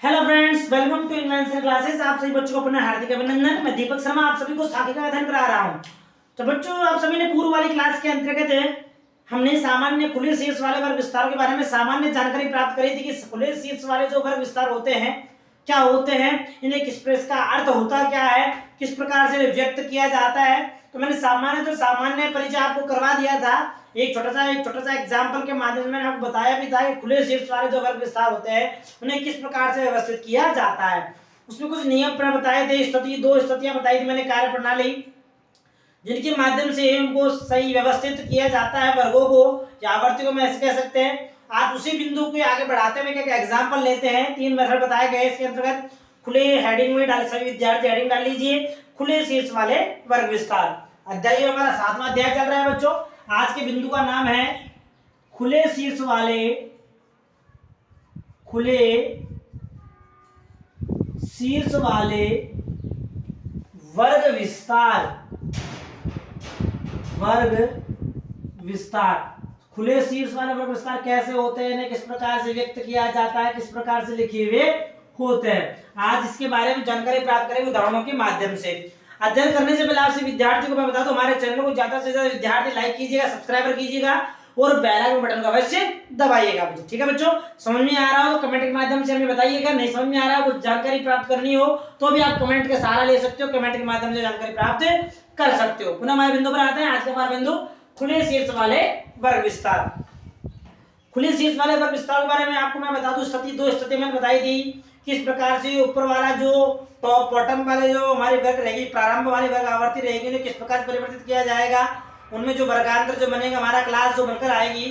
Hello friends, welcome to Invention Classes. आप सभी बच्चों को अपना हार्दिक अभिनंदन। मैं दीपक शर्मा आप सभी को साथी का अध्ययन करा रहा हूं। तो बच्चों, आप सभी ने पूर्व वाली क्लास के अंतर्गत हमने सामान्य खुले शीर्ष वाले वर्ग विस्तारों के बारे में सामान्य जानकारी प्राप्त करी थी कि खुले शीर्ष वाले जो वर्ग विस्तार होते हैं क्या होते हैं, इन्हें किस प्रकार का अर्थ होता क्या है, किस प्रकार से व्यक्त किया जाता है। तो मैंने सामान्य परिचय आपको करवा दिया था। एक छोटा सा एग्जाम्पल के माध्यम से मैंने आपको बताया भी था कि खुले शीर्ष वाले जो वर्ग विस्तार होते हैं उन्हें किस प्रकार से व्यवस्थित किया जाता है। उसमें कुछ नियम बताए थे, दो स्थितियां बताई थी मैंने, कार्य प्रणाली जिनके माध्यम से उनको सही व्यवस्थित किया जाता है वर्गों को या आवर्ती को, मैं ऐसे कह सकते हैं। आज उसी बिंदु को आगे बढ़ाते हुए एक एग्जाम्पल लेते हैं। 3 मेथड बताए गए इसके अंतर्गत। खुले हेडिंग में डाल, सभी विद्यार्थी हेडिंग डाल लीजिए, खुले शीर्ष वाले वर्ग विस्तार। अध्याय हमारा 7वां अध्याय चल रहा है बच्चों। आज के बिंदु का नाम है खुले शीर्ष वाले वर्ग विस्तार। खुले शीर्ष वाले वर्ग विस्तार कैसे होते हैं, इन्हें किस प्रकार से व्यक्त किया जाता है, किस प्रकार से लिखे हुए होते हैं, आज इसके बारे में जानकारी प्राप्त करेंगे उदाहरणों के माध्यम से। अध्ययन करने से पहले आपसे विद्यार्थियों को मैं बता दूं, हमारे चैनल को ज्यादा से ज्यादा विद्यार्थी लाइक कीजिएगा, सब्सक्राइब कीजिएगा और बेल आइकन बटन को अवश्य दबाइएगा। ठीक है बच्चों, समझ में आ रहा हो तो कमेंट के माध्यम से हमें बताइएगा। नहीं समझ में आ रहा है, कुछ जानकारी प्राप्त करनी हो तो भी आप कमेंट का सहारा ले सकते हो, कमेंट के माध्यम से जानकारी प्राप्त कर सकते हो। पुनः हमारे बिंदु पर आते हैं। आज का हमारा बिंदु खुले शीर्ष वाले वर्ग विस्तार। खुले शीर्ष वाले वर्ग विस्तार के बारे में आपको मैं बता दूं, दो स्थिति मैंने बताई थी। किस प्रकार से ऊपर वाला जो टॉप बॉटम वाले जो हमारी वर्ग रहेगी, प्रारंभ वाली वर्ग आवर्ती रहेगी, उन्हें किस प्रकार से परिवर्तित किया जाएगा, उनमें जो वर्गांतर जो बनेगा, हमारा क्लास जो बनकर आएगी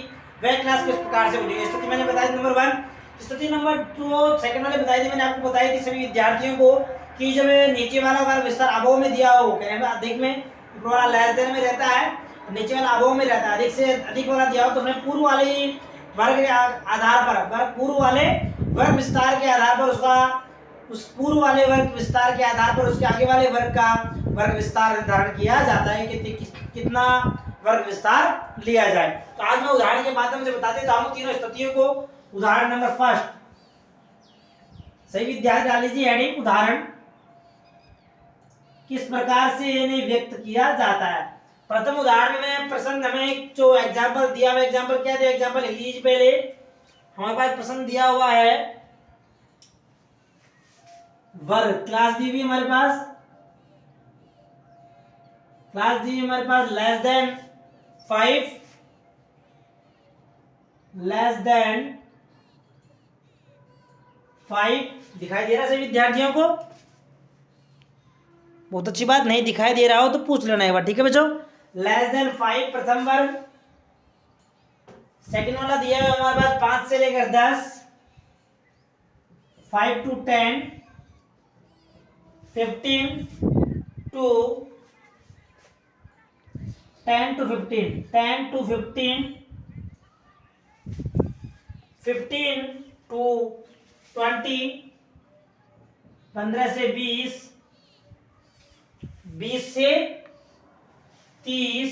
वह क्लास किस प्रकार से बनेगी। स्थिति मैंने बताई नंबर 1। स्थिति नंबर 2 सेकंड वाले बताई थी मैंने आपको, बताई थी सभी विद्यार्थियों को कि जब नीचे वाला वर्ग विस्तार अबोव में दिया हो, अधिक में, ऊपर वाला लेस देन में रहता है, नीचे वाला अबोव में रहता है, अधिक से अधिक वाला दिया हो तो उसमें पूर्व वाले वर्ग के आधार पर, पूर्व वाले वर्ग विस्तार के आधार पर उस पूर्व वाले वर्ग विस्तार के आधार पर उसके आगे वाले वर्ग का वर्ग विस्तार निर्धारण किया जाता है कि कितना वर्ग विस्तार लिया जाए। तो आज मैं उदाहरण के माध्यम से बताते जाऊंगा तीनों स्थितियों को। उदाहरण नंबर 1, सही विद्यार्थी डाल लीजिए हेडिंग उदाहरण। किस प्रकार से इन्हें व्यक्त किया जाता है। प्रथम उदाहरण में प्रश्न हमें जो एग्जाम्पल दिया हुआ, एग्जाम्पल क्या दिया, एग्जाम्पल लिख लीजिए। पहले हमारे पास प्रश्न दिया हुआ है वर्ग, क्लास दी हुई हमारे पास, क्लास दी हमारे पास लेस देन 5, दिखाई दे रहा है सभी विद्यार्थियों को? बहुत अच्छी बात, नहीं दिखाई दे रहा हो तो पूछ लेना एक बार, ठीक है बच्चों। लेस देन 5 प्रथम वर्ग। सेकंड वाला दिया है हमारे पास 5 से लेकर 10, 5 to 10, 15 to 10 to 15, 10 to 15, 15 to 20, 15 से 20, 20 से 30,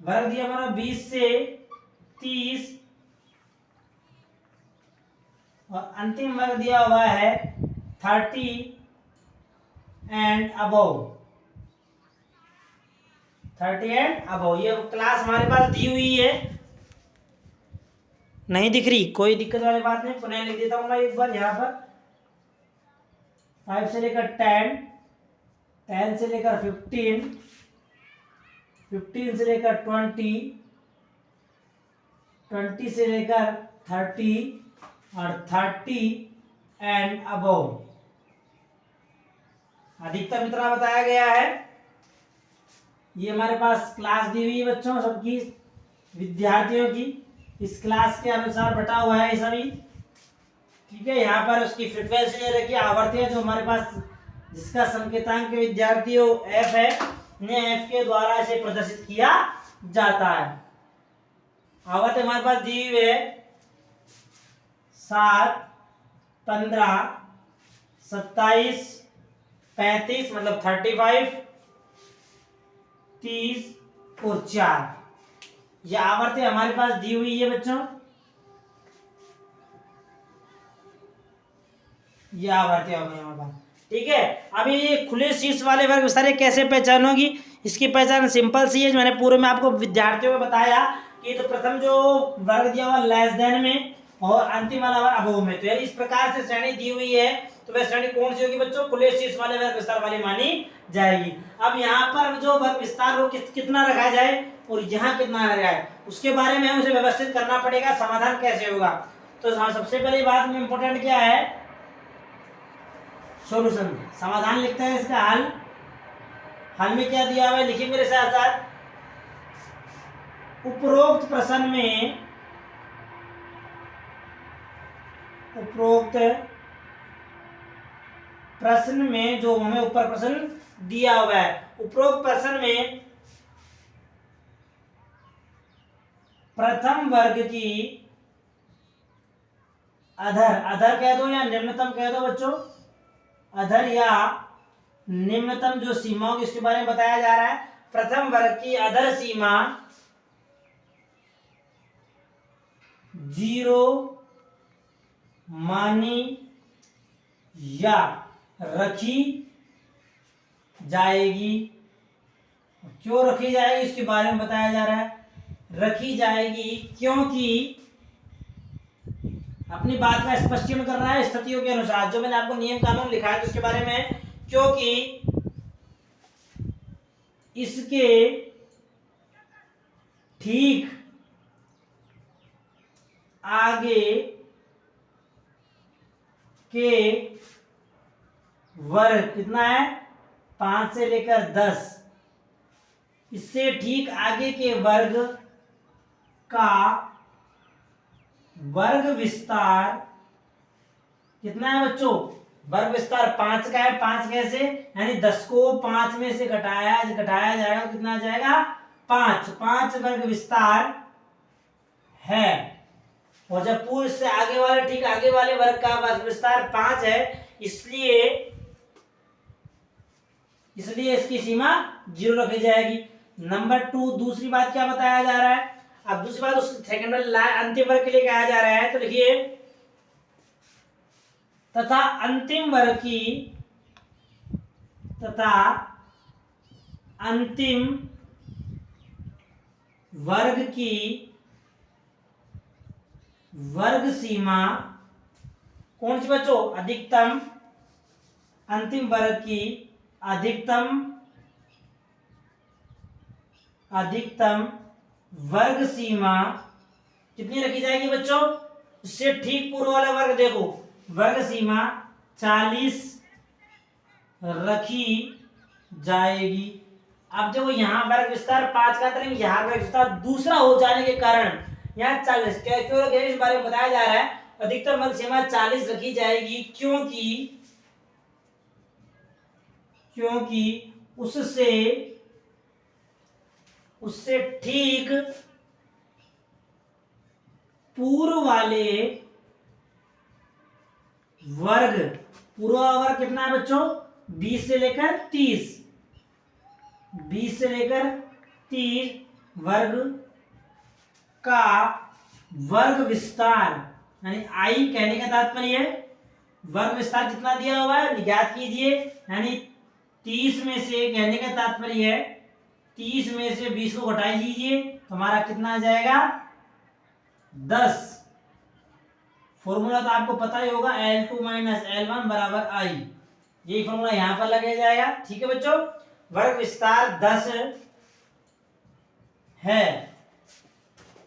वर्ग दिया हमारा 20 से 30 और अंतिम वर्ग दिया हुआ है 30 एंड अबव, 30 एंड अबव। ये क्लास हमारे पास दी हुई है, नहीं दिख रही, कोई दिक्कत वाली बात नहीं, पुनः लिख देता हूं मैं एक बार यहाँ पर। 5 से लेकर 10, 10 से लेकर 15, 15 से लेकर 20, 20 से लेकर 30 और 30 एंड अबव। अधिकतम इतना बताया गया है। ये हमारे पास क्लास दी हुई है बच्चों सबकी, विद्यार्थियों की, इस क्लास के अनुसार बटा हुआ है सभी, ठीक है। यहाँ पर उसकी फ्रीक्वेंसी दे रखी है, आवर्ती जो हमारे पास जिसका संकेतांक विद्यार्थियों f है, f के द्वारा इसे प्रदर्शित किया जाता है। आवर्ती हमारे पास दी हुई है 7, 15, 27, 35 मतलब 35, 30 और 4। यह आवर्ती हमारे पास दी हुई है बच्चों। ये आवर्ती हो गया यहाँ पर। ठीक है, अभी ये खुले शीर्ष वाले वर्ग विस्तार ये कैसे पहचान होगी? इसकी पहचान सिंपल सी है, मैंने पूर्व में आपको विद्यार्थियों को बताया कि तो प्रथम जो वर्ग दिया हुआ लेस देन में और अंतिम वाला वर्ग अबोव में, तो यानी इस प्रकार से श्रेणी दी हुई है, तो वह श्रेणी कौन सी होगी बच्चों? खुले शीर्ष वाले वर्ग विस्तार वाली मानी जाएगी। अब यहाँ पर जो वर्ग विस्तार हो कितना रखा जाए और यहाँ कितना रखा जाए, उसके बारे में उसे व्यवस्थित करना पड़ेगा। समाधान कैसे होगा? तो सबसे पहली बात में इंपॉर्टेंट क्या है? सॉल्यूशन। समाधान लिखते हैं इसका हल। हल में क्या दिया हुआ है लिखिए मेरे साथ साथ। उपरोक्त प्रश्न में जो हमें ऊपर प्रश्न दिया हुआ है, उपरोक्त प्रश्न में प्रथम वर्ग की अधर कह दो या निम्नतम कह दो बच्चों, अधर या निम्नतम जो सीमाओं इसके बारे में बताया जा रहा है। प्रथम वर्ग की अधर सीमा 0 मानी या रखी जाएगी। क्यों रखी जाएगी इसके बारे में बताया जा रहा है। रखी जाएगी क्योंकि अपनी बात का स्पष्टीकरण कर रहा है स्थितियों के अनुसार, जो मैंने आपको नियम कानून लिखा है तो उसके बारे में, क्योंकि इसके ठीक आगे के वर्ग कितना है? 5 से लेकर 10। इससे ठीक आगे के वर्ग का वर्ग विस्तार कितना है बच्चों? वर्ग विस्तार 5 का है। 5 कैसे? यानी 10 को 5 में से घटाया जाएगा, कितना आ जाएगा? 5 वर्ग विस्तार है। और जब पूर्ण से आगे वाले ठीक आगे वाले वर्ग का वर्ग विस्तार 5 है, इसलिए इसकी सीमा 0 रखी जाएगी। नंबर 2 दूसरी बात क्या बताया जा रहा है? अब दूसरी बात उस सेकंड वाले अंतिम वर्ग के लिए कहा जा रहा है, तो लिखिए तथा अंतिम वर्ग की वर्ग सीमा कौन सी बच्चों? अधिकतम। अंतिम वर्ग की अधिकतम वर्ग सीमा कितनी रखी जाएगी बच्चों? इससे ठीक पूर्व वाला वर्ग देखो, वर्ग सीमा 40 रखी जाएगी। अब देखो यहाँ वर्ग विस्तार 5 का था, यहाँ वर्ग विस्तार दूसरा हो जाने के कारण यहाँ 40 क्यों इस बारे में बताया जा रहा है। अधिकतम वर्ग सीमा 40 रखी जाएगी क्योंकि उससे ठीक पूर्व वाले वर्ग, पूर्व वर्ग कितना है बच्चों? 20 से लेकर 30। 20 से लेकर 30 वर्ग का वर्ग विस्तार, यानी आई कहने का तात्पर्य है वर्ग विस्तार कितना दिया हुआ है ज्ञात कीजिए। यानी 30 में से कहने का तात्पर्य है 30 में से 20 को घटा दीजिए तो हमारा कितना आ जाएगा? 10। फॉर्मूला तो आपको पता ही होगा, L2 माइनस L1 बराबर I। यही फॉर्मूला यहां पर लगाया जाएगा। ठीक है बच्चों, वर्ग विस्तार 10 है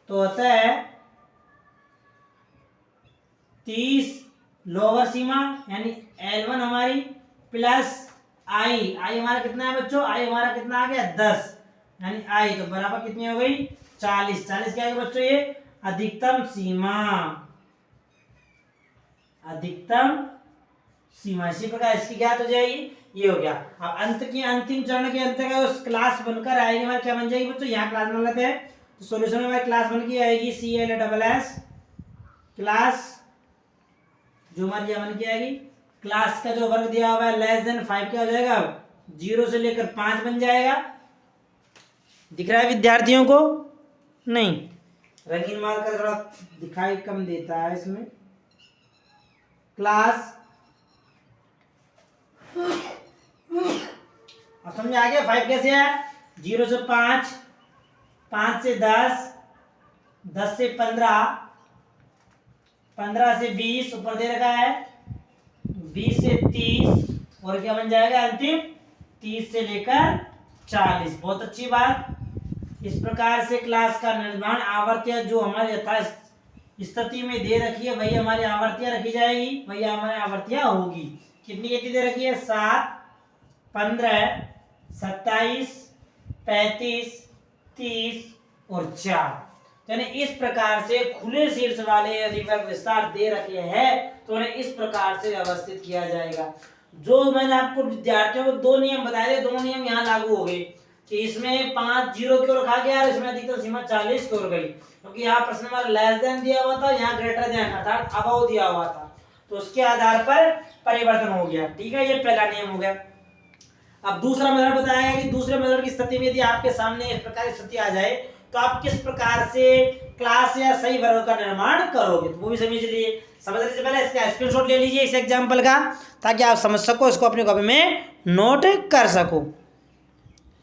तो होता है 30 लोअर सीमा यानी L1 हमारी प्लस I हमारा कितना है बच्चों? I हमारा कितना आ गया? 10 यानी I तो बराबर कितनी हो गई? 40। 40 क्या है बच्चों? ये अधिकतम सीमा इसी प्रकार इसकी ज्ञात हो जाएगी। ये हो गया। अब अंतिम चरण के अंत का उस क्लास बनकर आएगी हमारी क्या बन जाएगी बच्चों? यहाँ क्लास बन लेते हैं तो सॉल्यूशन में हमारी क्लास बन के आएगी CLASS क्लास, जो हमारी यहाँ बन के आएगी। क्लास का जो वर्ग दिया हुआ है लेस देन 5 क्या हो जाएगा? 0 से लेकर 5 बन जाएगा। दिख रहा है विद्यार्थियों को? नहीं, रंगीन मार्कर थोड़ा दिखाई कम देता है इसमें। क्लास अब समझ आ गया 5 कैसे है? 0 से 5, 5 से 10, 10 से 15, 15 से 20 ऊपर दे रखा है, 20 से 30 और क्या बन जाएगा अंतिम 30 से लेकर 40। बहुत अच्छी बात। इस प्रकार से क्लास का निर्माण आवर्तियां जो हमारे यथा स्थिति में दे रखी है वही हमारी आवर्तियां रखी जाएगी, वही हमारी आवर्तियां होगी। कितनी दे रखी है? 7, 15, 27, 35, 30 और 4। यानी इस प्रकार से खुले शीर्ष वाले यदि वर्ग विस्तार दे रखे हैं तो उन्हें इस प्रकार से व्यवस्थित किया जाएगा। जो मैंने आपको विद्यार्थियों को 2 नियम बताए थे, दोनों नियम यहाँ लागू हो गए कि इसमें 5 0 की ओर रखा गया और इसमें अधिकतम सीमा 40 की ओर गई, क्योंकि यहाँ प्रश्न हमारा लेस देन दिया हुआ था, यहाँ ग्रेटर देन अर्थात अबव दिया हुआ था, तो उसके आधार पर परिवर्तन हो गया। ठीक है, ये पहला नियम हो गया। अब दूसरा मेथड बताया गया कि दूसरे मेथड की स्थिति में यदि आपके सामने इस प्रकार की स्थिति आ जाए तो आप किस प्रकार से क्लास या सही वर्ग का निर्माण करोगे, तो वो भी समझ लीजिए। समझने से पहले इसका स्क्रीनशॉट ले लीजिए इस एग्जांपल का, ताकि आप समझ सको, इसको अपनी कॉपी में नोट कर सको।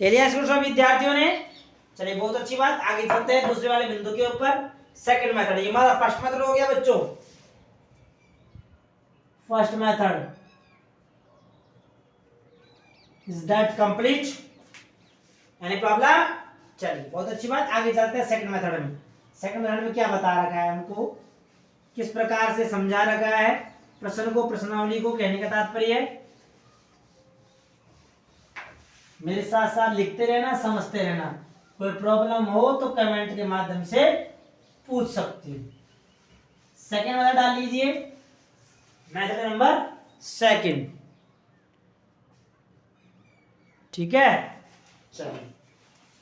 ले लिया स्क्रीनशॉट विद्यार्थियों ने? चलिए, बहुत अच्छी बात। आगे चलते हैं दूसरे वाले बिंदु के ऊपर। सेकंड मेथड, ये हमारा फर्स्ट मेथड हो गया बच्चों। First method is that complete? Any problem? चलिए, बहुत अच्छी बात। आगे चलते हैं सेकंड मेथड में। सेकंड मेथड में क्या बता रखा है हमको, किस प्रकार से समझा रखा है प्रश्न को, प्रश्नावली को। कहने का तात्पर्य है मेरे साथ साथ लिखते रहना, समझते रहना। कोई प्रॉब्लम हो तो कमेंट के माध्यम से पूछ सकती हो। सेकंड मेथड डाल लीजिए, मेथड नंबर सेकंड। ठीक है, चलिए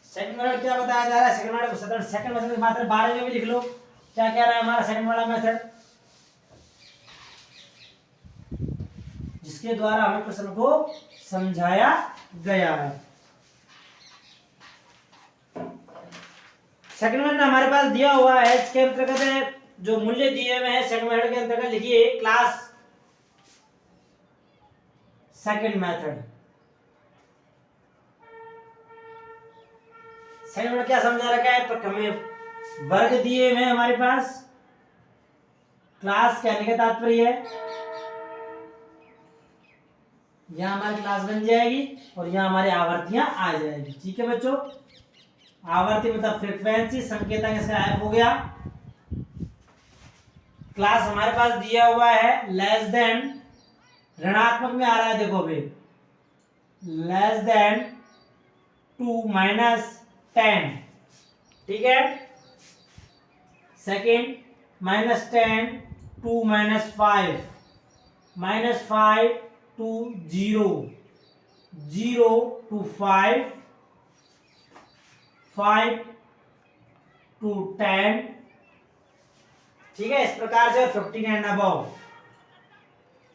सेकंड मेथड क्या बताया जा रहा है? सेकंड मेथड के मात्र बारे में भी लिख लो। क्या कह रहा है हमारा सेकंड वाला मेथड, जिसके द्वारा हमें प्रश्न को समझाया गया है। सेकंड मेथड हमारे पास दिया हुआ है, इसके अंतर्गत है जो मूल्य दिए हुए हैं सेकंड मेथड के अंतर्गत लिखिए class second method. Second method क्या समझा रखा है? हमें वर्ग दिए हुए हैं हमारे पास, क्लास कहने का तात्पर्य है यहाँ हमारी क्लास बन जाएगी और यहाँ हमारी आवर्तियां आ जाएगी। ठीक है बच्चों, आवर्ती मतलब फ्रीक्वेंसी, संकेतक इसका ऐप हो गया। क्लास हमारे पास दिया हुआ है लेस देन, ऋणात्मक में आ रहा है, देखो भाई लेस देन 2 -10। ठीक है, सेकेंड -10 2 -5, -5 to 0, 0 to 5, 5 to 10। ठीक है, इस प्रकार से 15 एंड अबव।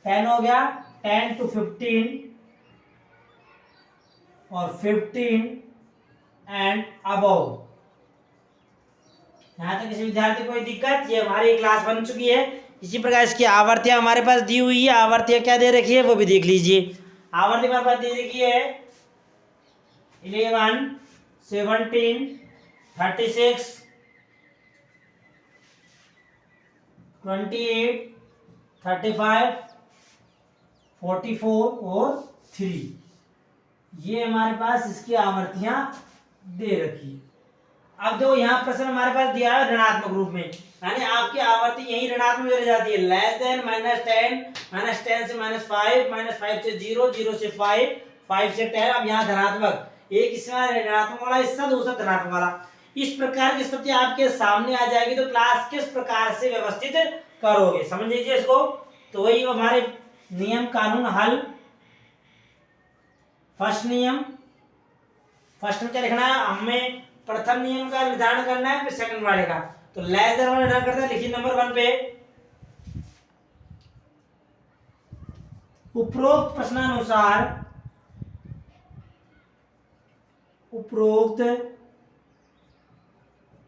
10 हो गया, 10 to 15 और 15 एंड अबव। यहां तक किसी विद्यार्थी को कोई दिक्कत? ये हमारी क्लास बन चुकी है। इसी प्रकार इसकी आवर्तियां हमारे पास दी हुई है। आवर्तियां क्या दे रखी है वो भी देख लीजिए। आवर्ती हमारे पास दे रखी है 11, 17, 36, 28, 35, 44 और 3। ये हमारे पास इसकी आवर्तियां दे रखी है। अब जो यहाँ प्रश्न हमारे पास दिया है ऋणात्मक रूप में, यानी आपकी आवर्ती यही ऋणात्मक में जाती है। लेस देन -10 से -5, -5 से 0, 0 से 5, 5 से 10। अब यहाँ धनात्मक, एक इसमें ऋणात्मक वाला हिस्सा, दूसरा धनात्मक वाला। इस प्रकार की स्थिति आपके सामने आ जाएगी तो क्लास किस प्रकार से व्यवस्थित करोगे, समझ लीजिए इसको। तो वही हमारे नियम कानून हल। फर्स्ट नियम, फर्स्ट में क्या लिखना है हमें? प्रथम नियम का निर्धारण करना है, फिर सेकंड वाले का। तो लेस देन वाला निर्धारण करते हैं, लिखिए नंबर 1 पे। उपरोक्त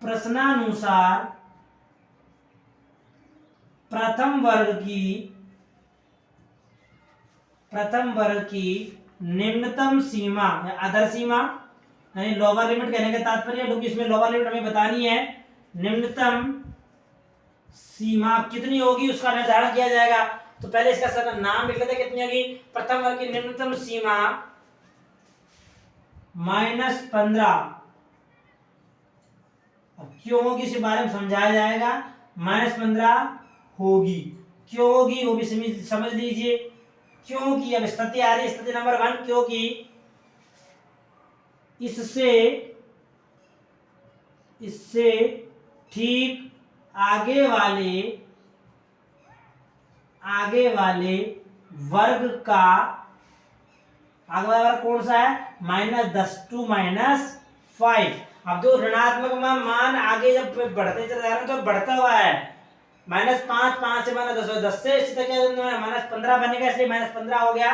प्रश्नानुसार प्रथम वर्ग की प्रथम वर्ग की निम्नतम सीमा या अधर सीमा, यानी लोअर लिमिट कहने का तात्पर्य, क्योंकि इसमें लोअर लिमिट हमें बतानी है। निम्नतम सीमा कितनी होगी उसका निर्धारण किया जाएगा। तो पहले इसका सर नाम लिख लेते, कितनी होगी। प्रथम वर्ग की निम्नतम सीमा -15। अब क्यों होगी इसी बारे में समझाया जाएगा। -15 होगी, क्यों होगी वो भी समझ लीजिए। क्योंकि अब स्थिति आ रही है, स्थिति नंबर 1, क्योंकि इससे ठीक आगे वाले वर्ग का, आगे वाला वर्ग कौन सा है, -10 to -5। अब जो ऋणात्मक मान आगे जब बढ़ते चले जा रहे हैं तो बढ़ता हुआ है, -5, 5 से -10, 10 से इसी तक -15 बनेगा, इसलिए -15 हो गया।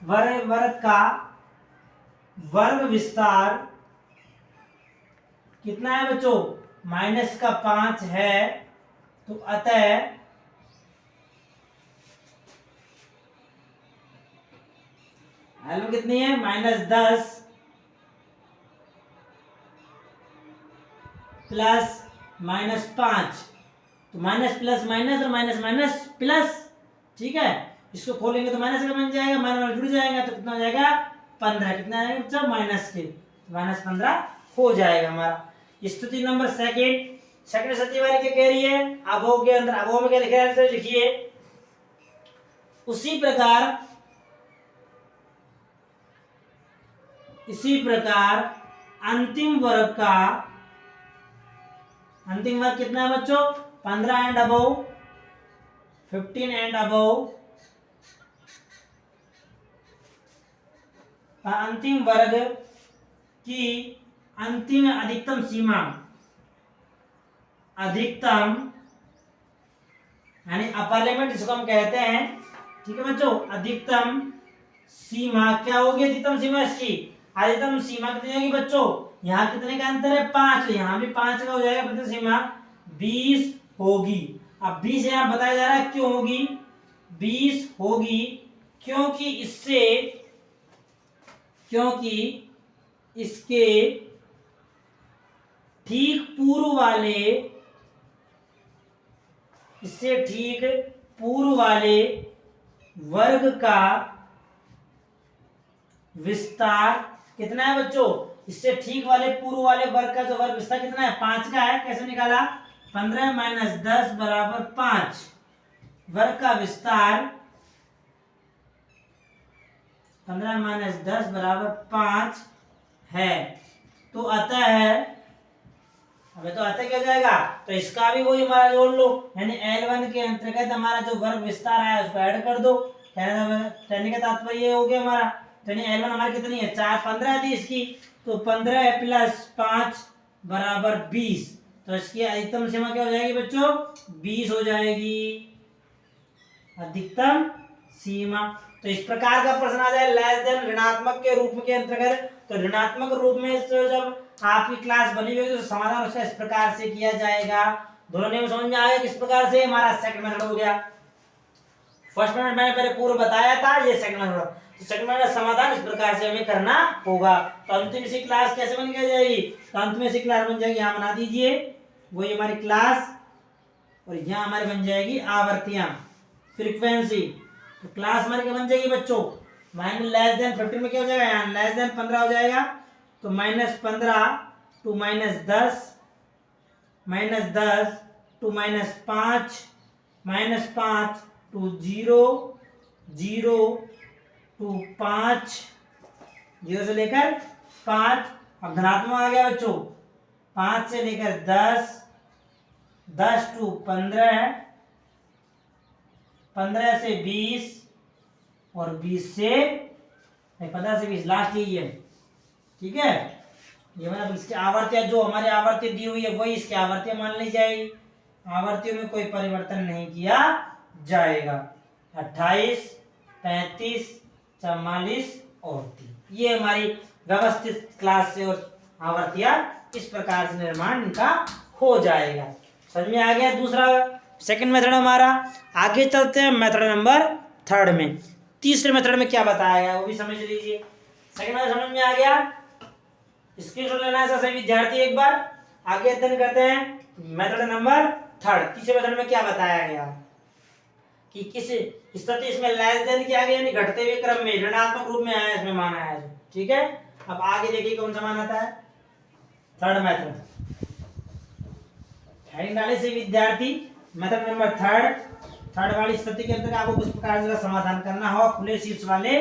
वर्ग का वर्ग विस्तार कितना है बच्चों, -5 है। तो अतः वैल्यू कितनी है, -10 प्लस -5। तो माइनस प्लस माइनस और माइनस माइनस प्लस, ठीक है। इसको खोलेंगे तो माइनस का बन जाएगा, माइनस जुड़ जाएगा तो कितना हो जाएगा, 15। कितना आएगा बच्चा, माइनस के -15 हो जाएगा हमारा। स्थिति नंबर सेकंड स्थिति वाली क्या कह रही है, अभो के अंदर, अभो में क्या लिखा है लिखिए। इसी प्रकार अंतिम वर्ग कितना है बच्चों, 15 एंड अबव, 15 एंड अबव। अंतिम वर्ग की अंतिम अधिकतम सीमा, यानी अपर लिमिट जिसको हम कहते हैं, ठीक है बच्चों। अधिकतम सीमा क्या होगी, अधिकतम सीमा इसकी, अधिकतम सीमा कितनी होगी बच्चों, यहाँ कितने का अंतर है, 5, यहाँ भी 5 का हो जाएगा। अधिकतम सीमा 20 होगी। अब 20 यहाँ बताया जा रहा है, क्यों होगी 20 होगी, क्योंकि इसके ठीक पूर्व वाले वर्ग का विस्तार कितना है बच्चों, इससे ठीक वाले पूर्व वाले वर्ग का जो वर्ग विस्तार कितना है, 5 का है। कैसे निकाला, 15 - 10 बराबर 5। वर्ग का विस्तार 15 - 10 बराबर 5 है। तो अतः क्या हो जाएगा, तो इसका भी वही हमारा जोड़ लो, यानी L1 के अंतर्गत हमारा जो वर्ग विस्तार आया उसको ऐड कर दो। कहने का तात्पर्य ये हो गया हमारा। यानी L1 हमारी कितनी है, 15 थी इसकी, तो 15 + 5 बराबर 20। तो इसकी अधिकतम सीमा क्या हो जाएगी बच्चों, 20 हो जाएगी अधिकतम सीमा। तो इस प्रकार का प्रश्न आ जाए लेस देन ऋणात्मक के रूप के अंतर्गत, तो ऋणात्मक रूप में तो जब आपकी क्लास बनी हुई तो समाधान उसका इस प्रकार से किया जाएगा। दोनों नियम समझ में आए किस प्रकार से, हमारा सेकंड मेथड हो गया। फर्स्ट मेथड मैंने पहले पूर्व बताया था, ये सेकंड मेथड। तो सेकंड मेथड समाधान इस प्रकार से हमें करना होगा। तो अंतिम इसी क्लास कैसे बन के जाएगी, तो अंत में इसी क्लास बन जाएगी, यहाँ बना दीजिए वही हमारी क्लास, और यहाँ हमारी बन जाएगी आवर्तियां, फ्रीक्वेंसी। तो क्लास हमारी क्या बन जाएगी बच्चों, -15 में क्या हो जाएगा, यहाँ -15 हो जाएगा। तो -15 to -10, -10 to -5, -5 to 0, 0 to 5, 0 से लेकर 5। अब धनात्मक आ गया बच्चों, 5 से लेकर 10, 10 to 15, 15 से 20, और 20 से 15 से 20 लास्ट यही है, ठीक है। ये मतलब इसकी आवर्तियां जो हमारी आवर्ती दी हुई है वही इसकी आवर्तियां मान ली जाएगी, आवर्तियों में कोई परिवर्तन नहीं किया जाएगा। 28, 35, 44 और 3, ये हमारी व्यवस्थित क्लास से और आवर्तियां इस प्रकार से निर्माण इनका हो जाएगा। समझ में आ गया। दूसरा सेकंड मेथड हमारा। आगे चलते हैं मेथड नंबर 3 में। तीसरे मेथड में क्या बताया गया वो भी समझ लीजिए। सेकंड मेथड समझ में आ गया, स्क्रीनशॉट लेना है सभी विद्यार्थी। एक बार आगे अध्ययन करते हैं मेथड नंबर थर्ड। तीसरे मेथड में क्या बताया गया कि किस स्थिति इसमें लेस देन किया गया, यानी घटते हुए क्रम में ऋणात्मक रूप में आया, इसमें माना है। ठीक है, अब आगे देखिए कौन सा मान आता है थर्ड मेथड। हेडिंग डाले से विद्यार्थी मेथड नंबर थर्ड वाली स्थिति के अंतर्गत आपको कुछ प्रकार का समाधान करना होगा खुले शीर्ष वाले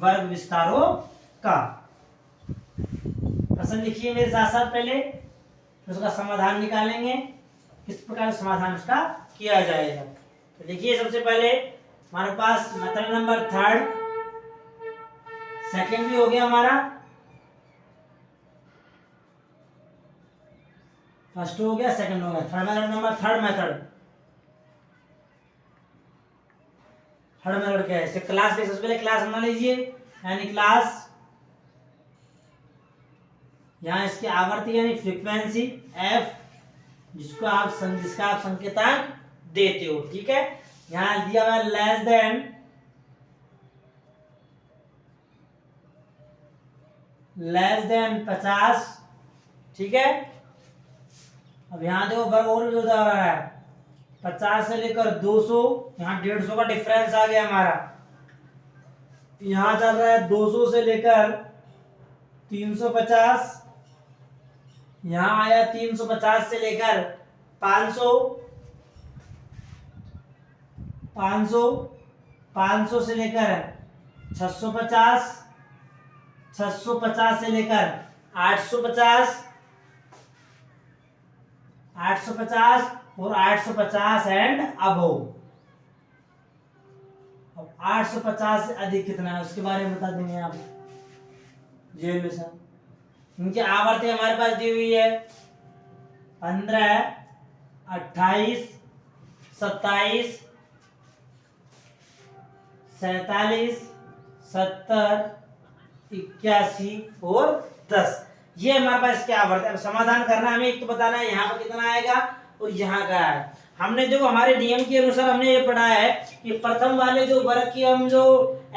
वर्ग विस्तारों का। प्रश्न लिखिए मेरे साथ साथ, पहले उसका समाधान निकालेंगे, किस प्रकार समाधान उसका किया जाएगा। तो देखिए सबसे पहले हमारे पास मेथड नंबर थर्ड, सेकंड भी हो गया हमारा, फर्स्ट हो गया, सेकंड हो गया, थर्ड मेथड क्या है, इसे क्लास ले, सबसे पहले क्लास बना लीजिए, यानी क्लास, यहाँ इसकी आवर्ती यानी फ्रीक्वेंसी f, जिसका आप संकेतांक देते हो। ठीक है, यहाँ दिया हुआ लेस देन 50। ठीक है, अब यहाँ देखो वर्ग और भी होता रहा है, 50 से लेकर 200, यहाँ 150 का डिफरेंस आ गया हमारा। यहाँ चल रहा है 200 से लेकर 350, यहाँ आया 350 से लेकर 500, 500 से लेकर 650, 650 से लेकर 850, 850 और 850 एंड अबव। अब 850 से अधिक कितना है उसके बारे में बता देंगे आप जेल में सर। इनकी आवर्ती हमारे पास दी हुई है 15, 28, 27, 47, 70, 81 और 10। ये हमारे पास इसके आवर्त है। समाधान करना हमें एक तो बताना है यहाँ पर कितना आएगा और यहाँ का है। हमने जो हमारे नियम के अनुसार हमने ये पढ़ा है कि प्रथम वाले जो वर्ग की हम जो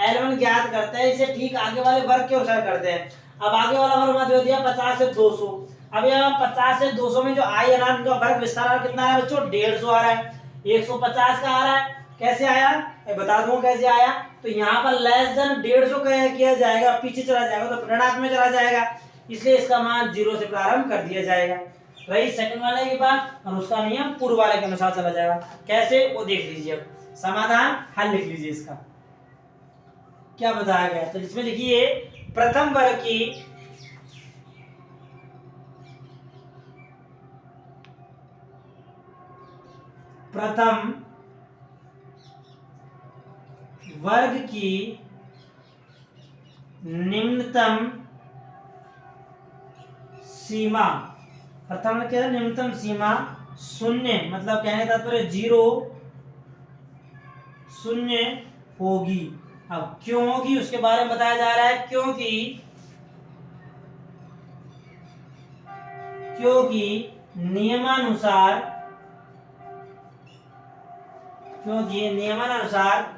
L1 ज्ञात करते हैं इसे ठीक आगे वाले वर्ग के अनुसार करते हैं। अब आगे वाला वर्ग हमारा दे दिया 50 से 200। अब यहाँ 50 से 200 में जो आई है ना उनका वर्ग विस्तार कितना आ रहा है बच्चों, 150 आ रहा है, 150 का आ रहा है। कैसे आया बता दूं कैसे आया, तो यहाँ पर लेस देन 150 किया जाएगा, पीछे चला जाएगा तो ऋणात्मक में चला जाएगा, इसलिए इसका मान 0 से प्रारंभ कर दिया जाएगा। रही सेकंड वाले की बात, और उसका नियम पूर्व वाले के अनुसार चला जाएगा। कैसे वो देख लीजिए। अब समाधान हल लिख लीजिए, इसका क्या बताया गया। तो इसमें लिखिए प्रथम वर्ग की निम्नतम सीमा, प्रथम क्या है निम्नतम सीमा 0, मतलब कहने का तात्पर्य 0 होगी। अब क्यों होगी उसके बारे में बताया जा रहा है, क्योंकि नियमानुसार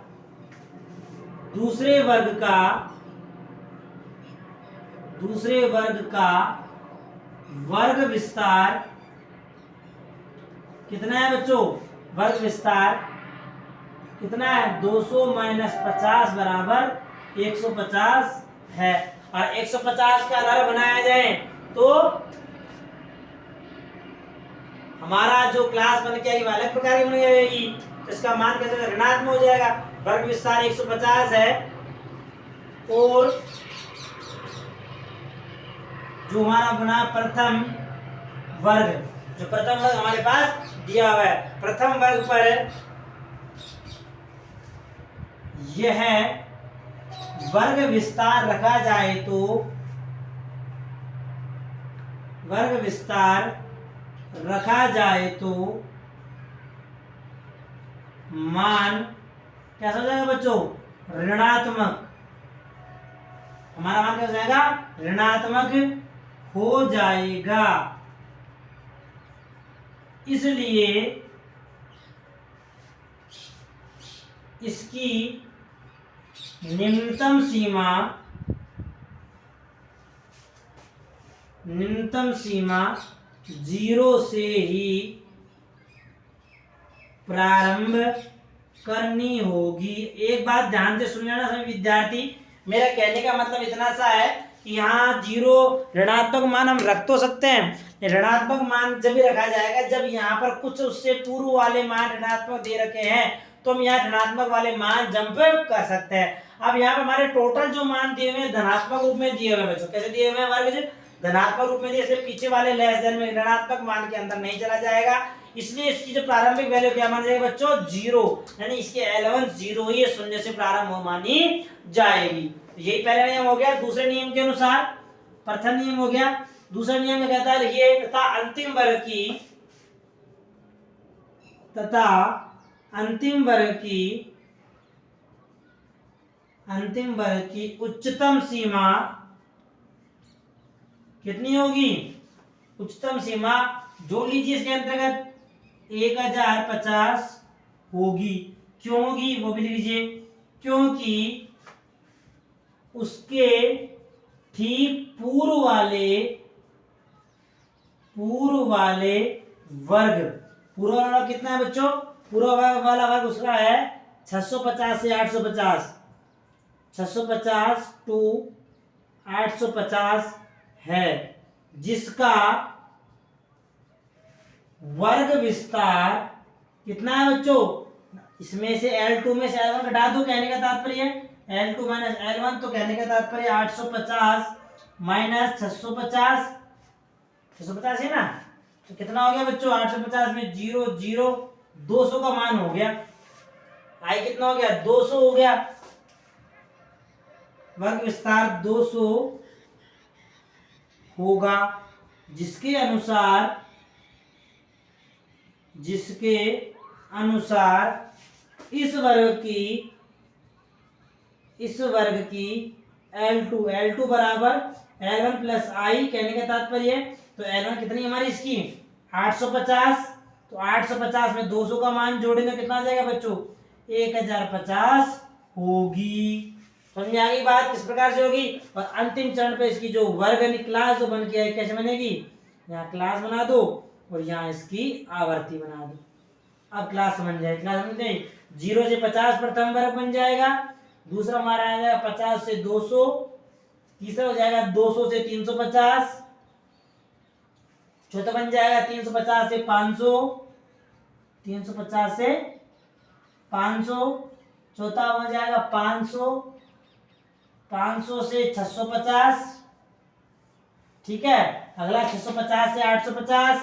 दूसरे वर्ग का वर्ग विस्तार कितना है बच्चों, वर्ग विस्तार कितना है 200 माइनस 50 बराबर 150 है। और 150 का आधार बनाया जाए तो हमारा जो क्लास बन के आएगी अलग प्रकार की बन जाएगी, तो इसका मान कैसे ऋणात्मक हो जाएगा। वर्ग विस्तार 150 है और जो हमारा बना प्रथम वर्ग हमारे पास दिया हुआ है, प्रथम वर्ग पर यह वर्ग विस्तार रखा जाए तो मान कैसा हो जाएगा बच्चों, ऋणात्मक। हमारा मान कैसा हो जाएगा, ऋणात्मक हो जाएगा। इसलिए इसकी निम्नतम सीमा 0 से ही प्रारंभ करनी होगी। एक बात ध्यान से सुन लेना सभी विद्यार्थी, मेरा कहने का मतलब इतना सा है कि यहाँ 0 ऋणात्मक मान हम रख तो सकते हैं, ऋणात्मक मान जब भी रखा जाएगा जब यहाँ पर कुछ उससे पूर्व वाले मान ऋणात्मक दे रखे हैं, तो हम यहाँ ऋणात्मक वाले मान जंप कर सकते हैं। अब यहाँ पर हमारे टोटल जो मान दिए हुए हैं धनात्मक रूप में दिए हुए हैं बच्चों, कैसे दिए हुए हैं वर्ग, धनात्मक रूप में दिए, इसलिए पीछे वाले लेस देन में ऋणात्मक मान के अंदर नहीं चला जाएगा, इसलिए इसकी जो प्रारंभिक वैल्यू क्या माना जाएगा बच्चों 0, यानी इसके एलेवन 0 ही शून्य से प्रारंभ हो मानी जाएगी। यही पहला नियम हो गया। दूसरे नियम के अनुसार प्रथम नियम हो गया, दूसरा नियम क्या कहता है, ये तथा अंतिम वर्ग की उच्चतम सीमा कितनी होगी, उच्चतम सीमा जोड़ लीजिए इसके अंतर्गत 1050 होगी। क्यों होगी वो भी लिख लीजिए, क्योंकि उसके ठीक पूर्व वाले वर्ग कितना है बच्चों, पूर्व वाला वर्ग उसका है 650 से 850, 650 टू 850 है, जिसका वर्ग विस्तार कितना है बच्चों, इसमें से L2 में से L1 घटा दो, कहने का तात्पर्य L2 माइनस L1, तो कहने का तात्पर्य 850 माइनस 650 है ना, तो कितना हो गया बच्चों 850 में 0 0 200 का मान हो गया, आई कितना हो गया 200 हो गया, वर्ग विस्तार 200 होगा, जिसके अनुसार इस वर्ग की L2 बराबर L1 प्लस आई, कहने का तात्पर्य तो L1 कितनी हमारी इसकी 850, तो 850 में 200 का मान जोड़ेंगे कितना आ जाएगा बच्चों 1050 होगी। समझ में आ गई बात किस प्रकार से होगी। और अंतिम चरण पे इसकी जो वर्ग क्लास जो बन के आई कैसे बनेगी, यहाँ क्लास बना दो और यहाँ इसकी आवर्ती बना दो, अब क्लास बन जाएगी। क्लास समझ गई, 0 से 50 प्रथम वर्ग बन जाएगा, दूसरा हमारा आ जाएगा 50 से 200, तीसरा हो जाएगा 200 से 350, चौथा बन जाएगा 350 से 500, 350 से 500, चौथा बन जाएगा 500 से 650, ठीक है। अगला 650 से 850,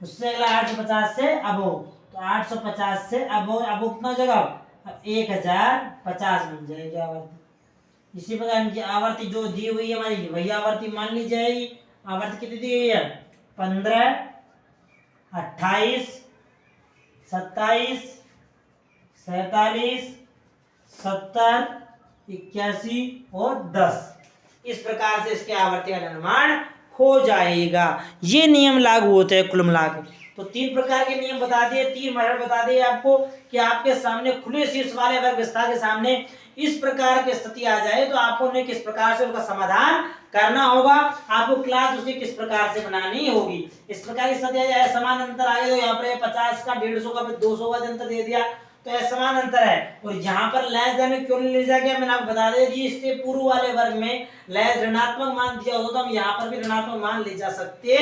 उससे अगला 850 से अबो, तो 850 से अबो कितना हो जाएगा, अब 1050 बन जाएगी आवर्ती। इसी प्रकार इनकी आवर्ती जो दी हुई है हमारी वही आवर्ती मान ली जाएगी। आवर्ती कितनी दी हुई है 15, 28, 27, 47, 70, 81 और 10, इस प्रकार से इसके आवर्ती का निर्माण हो जाएगा। ये नियम लागू होते हैं कुल मिला के। तो 3 प्रकार के नियम बता दिए, 3 मेथड बता दिए आपको कि आपके सामने खुले शीर्ष वाले वर्ग विस्तार के सामने इस प्रकार की स्थिति आ जाए तो आपको उन्हें किस प्रकार से उनका समाधान करना होगा, आपको क्लास उसकी किस प्रकार से बनानी होगी। इस प्रकार की स्थिति आ जाए, समान अंतर आ गया, तो यहाँ पर 50 का 150 का 200 का अंतर दे दिया, तो समान अंतर है। और यहाँ पर लेस देन में क्यों नहीं ले जाएगा, मैंने आपको बता दिया जी, इससे पूर्व वाले वर्ग में लेस ऋणात्मक मान दिया होता तो हम यहाँ पर भी ऋणात्मक मान ले जा सकते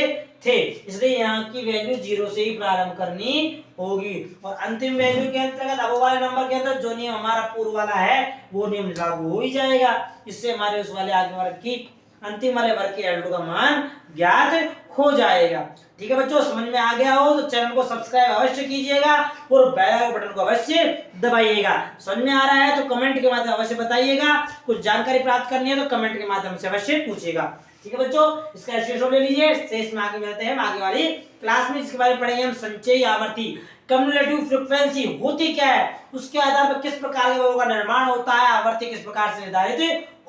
थे, इसलिए यहाँ की वैल्यू 0 से ही प्रारंभ करनी होगी। और अंतिम वैल्यू के अंतर्गत अब वाले नंबर के अंदर जो नियम हमारा पूर्व वाला है वो नियम लागू हो ही जाएगा, इससे हमारे उस वाले आगे वर्ग की अंतिम वाले वर्ग के L2 का मान ज्ञात हो जाएगा। ठीक है बच्चों, समझ में आ गया हो तो चैनल को सब्सक्राइब अवश्य कीजिएगा और बेल आइकन बटन को अवश्य दबाइएगा। समझ में आ रहा है तो कमेंट के माध्यम अवश्य बताइएगा, कुछ जानकारी प्राप्त करनी है तो कमेंट के माध्यम से अवश्य पूछिएगा। ठीक है बच्चों, इसका स्क्रीनशॉट ले लीजिए, शेष में आगे मिलते हैं आगे वाली क्लास में। इसके बारे में पढ़ेंगे हम संचयी आवर्ती, कम्युलेटिव फ्रीक्वेंसी होती क्या है, उसके आधार पर किस प्रकार के वर्गों का निर्माण होता है, आवर्ती किस प्रकार से निर्धारित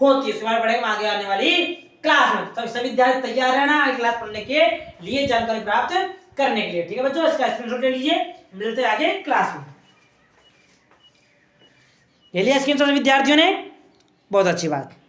होती है, इसके बारे में पढ़ेंगे आगे आने वाली क्लास में। तब सभी विद्यार्थी तैयार रहना आगे क्लास पढ़ने के लिए, जानकारी प्राप्त करने के लिए। ठीक है बच्चों, इसका स्क्रीनशॉट ले लीजिए, मिलते हैं आगे क्लास में। ले लिया स्क्रीनशॉट विद्यार्थियों ने? बहुत अच्छी बात।